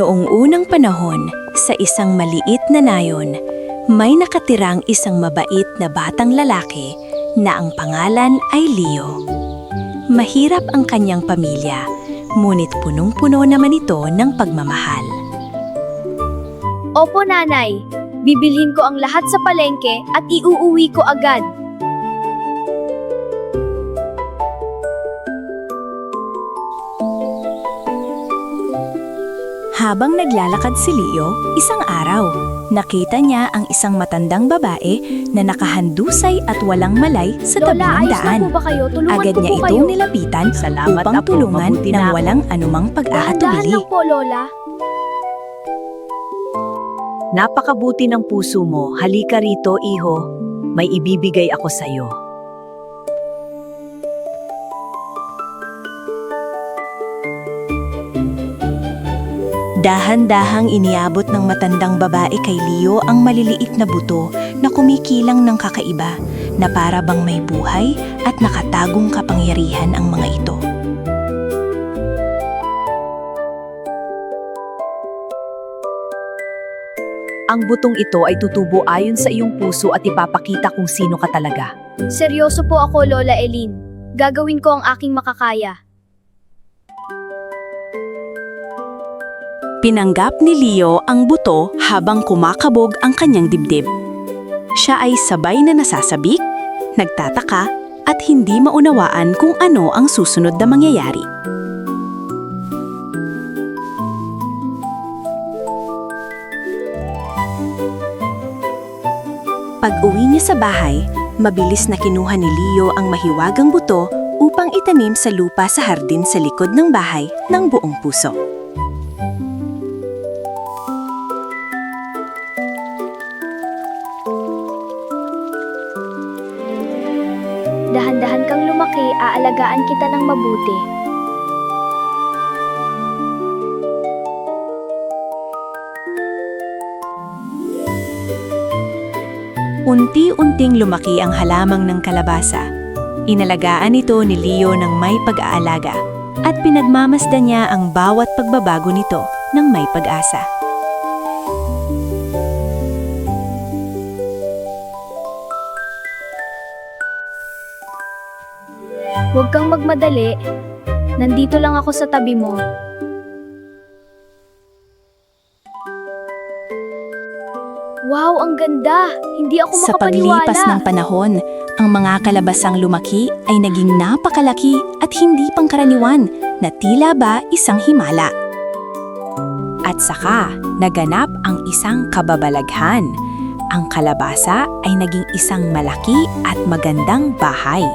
Noong unang panahon, sa isang maliit na nayon, may nakatirang isang mabait na batang lalaki na ang pangalan ay Leo. Mahirap ang kanyang pamilya, ngunit punong-puno naman ito ng pagmamahal. Opo, nanay. Bibilhin ko ang lahat sa palengke at iuuwi ko agad. Habang naglalakad si Leo, isang araw, nakita niya ang isang matandang babae na nakahandusay at walang malay sa tabi Lola, ng ayos daan. na po ba kayo? Tulungan Agad ko niya po kayo. itong nilapitan upang Apo, tulungan mabuti ng na ako. walang anumang Dahan pag-aatubili. lang po, Lola. Napakabuti ng puso mo. Halika rito, iho. May ibibigay ako sa'yo. Dahan-dahang iniabot ng matandang babae kay Leo ang maliliit na buto na kumikilang ng kakaiba na para bang may buhay at nakatagong kapangyarihan ang mga ito. Ang butong ito ay tutubo ayon sa iyong puso at ipapakita kung sino ka talaga. Seryoso po ako, Lola Eileen. Gagawin ko ang aking makakaya. Pinanggap ni Leo ang buto habang kumakabog ang kanyang dibdib. Siya ay sabay na nasasabik, nagtataka at hindi maunawaan kung ano ang susunod na mangyayari. Pag-uwi niya sa bahay, mabilis na kinuha ni Leo ang mahiwagang buto upang itanim sa lupa sa hardin sa likod ng bahay ng buong puso. Dahan-dahan kang lumaki, aalagaan kita ng mabuti. Unti-unting lumaki ang halamang ng kalabasa. Inalagaan ito ni Leo ng may pag-aalaga at pinagmamasdan niya ang bawat pagbabago nito ng may pag-asa. Huwag kang magmadali. Nandito lang ako sa tabi mo. Wow, ang ganda! Hindi ako Sa makapaniwala. paglipas ng panahon, ang mga kalabasang lumaki ay naging napakalaki at hindi pangkaraniwan na tila ba isang himala. At saka, naganap ang isang kababalaghan. Ang kalabasa ay naging isang malaki at magandang bahay.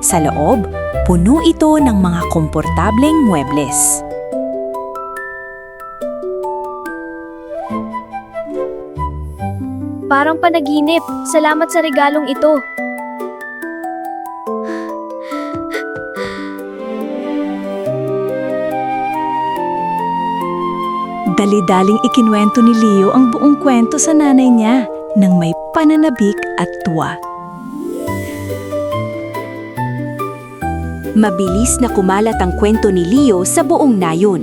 Sa loob, puno ito ng mga komportableng muebles. Parang panaginip. Salamat sa regalong ito. Dali-daling ikinwento ni Leo ang buong kwento sa nanay niya nang may pananabik at tuwa. Mabilis na kumalat ang kwento ni Leo sa buong nayon.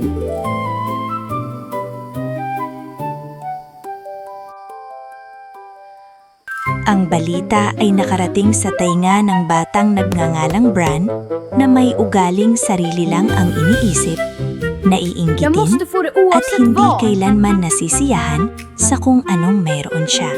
Ang balita ay nakarating sa tainga ng batang nagngangalang Bran na may ugaling sarili lang ang iniisip, naiinggitin at hindi kailanman nasisiyahan sa kung anong mayroon siya.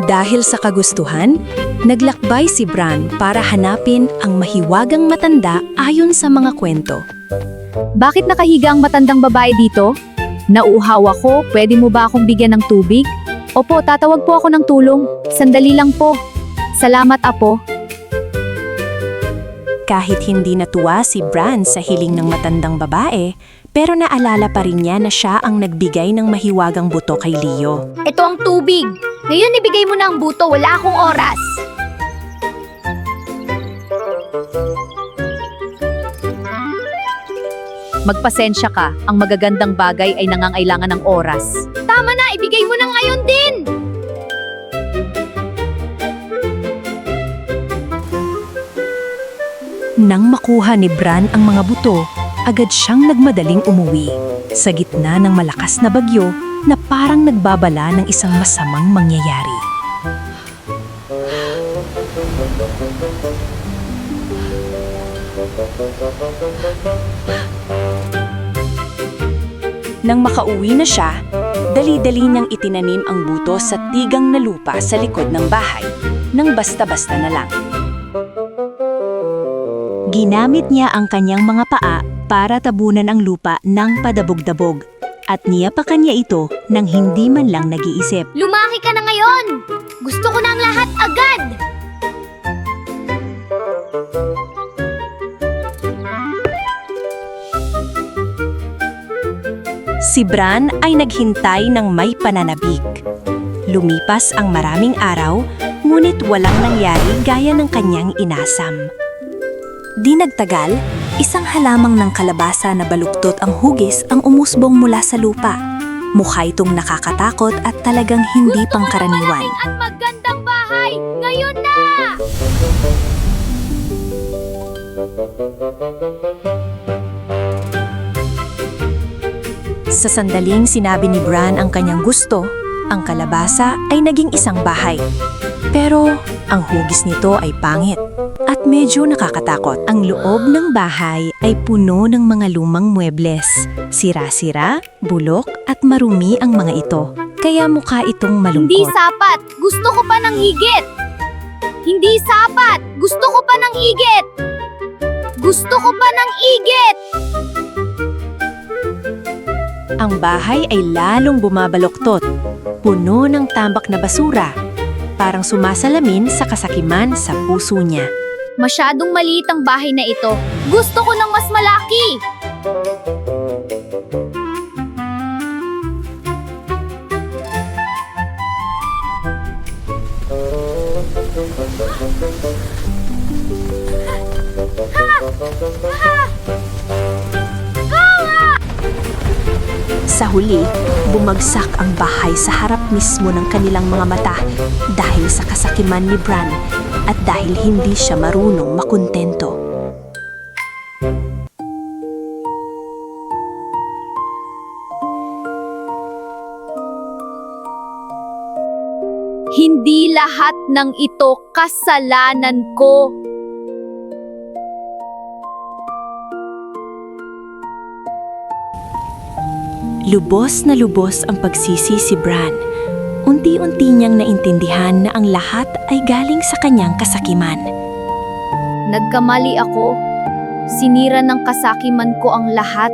Dahil sa kagustuhan, naglakbay si Bran para hanapin ang mahiwagang matanda ayon sa mga kwento. Bakit nakahiga ang matandang babae dito? Nauuhaw ako, pwede mo ba akong bigyan ng tubig? Opo, tatawag po ako ng tulong. Sandali lang po. Salamat, apo. Kahit hindi natuwa si Bran sa hiling ng matandang babae, pero naalala pa rin niya na siya ang nagbigay ng mahiwagang buto kay Leo. Ito ang tubig. Ngayon ibigay mo na ang buto, wala akong oras. Magpasensya ka, ang magagandang bagay ay nangangailangan ng oras. Tama na, ibigay mo na ngayon din! Nang makuha ni Bran ang mga buto, agad siyang nagmadaling umuwi. Sa gitna ng malakas na bagyo na parang nagbabala ng isang masamang mangyayari. Nang makauwi na siya, dali-dali niyang itinanim ang buto sa tigang na lupa sa likod ng bahay, nang basta-basta na lang. Ginamit niya ang kanyang mga paa para tabunan ang lupa ng padabog-dabog at niyapakan niya ito nang hindi man lang nag-iisip. Lumaki ka na ngayon! Gusto ko na ang lahat agad! Si Bran ay naghintay ng may pananabik. Lumipas ang maraming araw, ngunit walang nangyari gaya ng kanyang inasam. Di nagtagal, isang halamang ng kalabasa na baluktot ang hugis ang umusbong mula sa lupa. Mukha itong nakakatakot at talagang hindi pangkaraniwan. At magandang bahay! Ngayon na! Sa sandaling sinabi ni Bran ang kanyang gusto, ang kalabasa ay naging isang bahay. Pero ang hugis nito ay pangit at medyo nakakatakot. Ang loob ng bahay ay puno ng mga lumang muebles. Sira-sira, bulok at marumi ang mga ito. Kaya mukha itong malungkot. Hindi sapat! Gusto ko pa ng higit! Hindi sapat! Gusto ko pa ng higit! Gusto ko pa ng higit! Ang bahay ay lalong bumabaloktot, puno ng tambak na basura, parang sumasalamin sa kasakiman sa puso niya. Masyadong maliit ang bahay na ito. Gusto ko ng mas malaki! Sa huli, bumagsak ang bahay sa harap mismo ng kanilang mga mata dahil sa kasakiman ni Bran at dahil hindi siya marunong makontento. Hindi lahat ng ito kasalanan ko. Lubos na lubos ang pagsisi si Bran. Unti-unti niyang naintindihan na ang lahat ay galing sa kanyang kasakiman. Nagkamali ako. Sinira ng kasakiman ko ang lahat.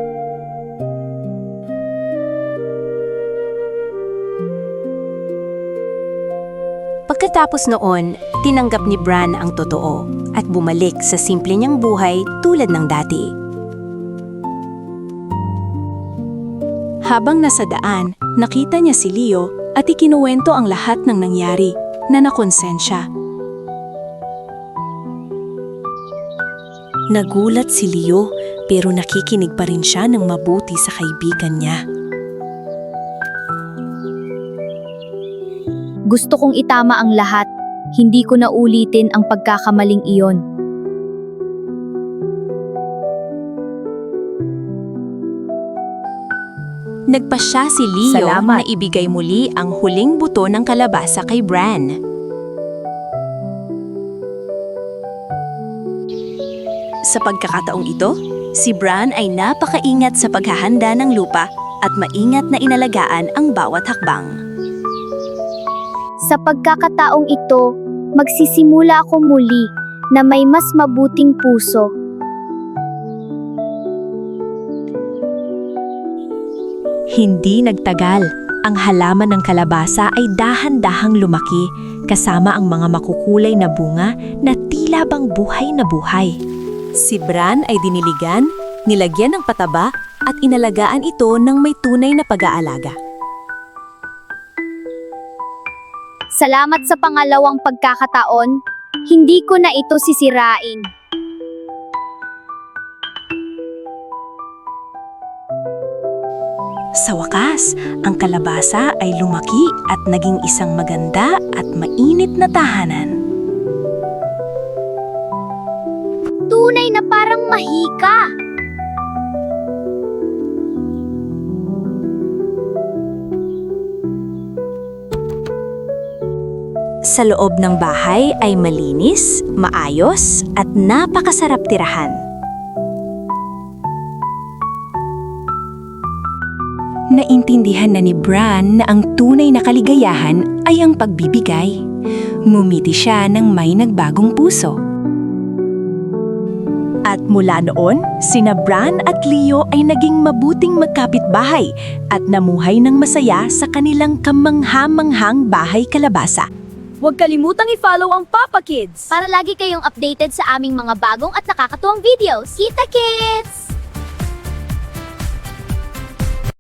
Pagkatapos noon, tinanggap ni Bran ang totoo at bumalik sa simple niyang buhay tulad ng dati. Habang nasa daan, nakita niya si Leo at ikinuwento ang lahat ng nangyari na nakonsensya. Nagulat si Leo pero nakikinig pa rin siya ng mabuti sa kaibigan niya. Gusto kong itama ang lahat. Hindi ko na ulitin ang pagkakamaling iyon. Nagpasya si Leo Salamat. na ibigay muli ang huling buto ng kalabasa kay Bran. Sa pagkakataong ito, si Bran ay napakaingat sa paghahanda ng lupa at maingat na inalagaan ang bawat hakbang. Sa pagkakataong ito, magsisimula ako muli na may mas mabuting puso. Hindi nagtagal, ang halaman ng kalabasa ay dahan-dahang lumaki kasama ang mga makukulay na bunga na tila bang buhay na buhay. Si Bran ay diniligan, nilagyan ng pataba at inalagaan ito ng may tunay na pag-aalaga. Salamat sa pangalawang pagkakataon, hindi ko na ito sisirain. Sa wakas, ang kalabasa ay lumaki at naging isang maganda at mainit na tahanan. Tunay na parang mahika. Sa loob ng bahay ay malinis, maayos at napakasarap tirahan. Naintindihan na ni Bran na ang tunay na kaligayahan ay ang pagbibigay. Ngumiti siya ng may nagbagong puso. At mula noon, sina Bran at Leo ay naging mabuting magkapitbahay at namuhay ng masaya sa kanilang kamangha-manghang bahay kalabasa. Huwag kalimutang i-follow ang Papa Kids! Para lagi kayong updated sa aming mga bagong at nakakatuwang videos. Kita Kids!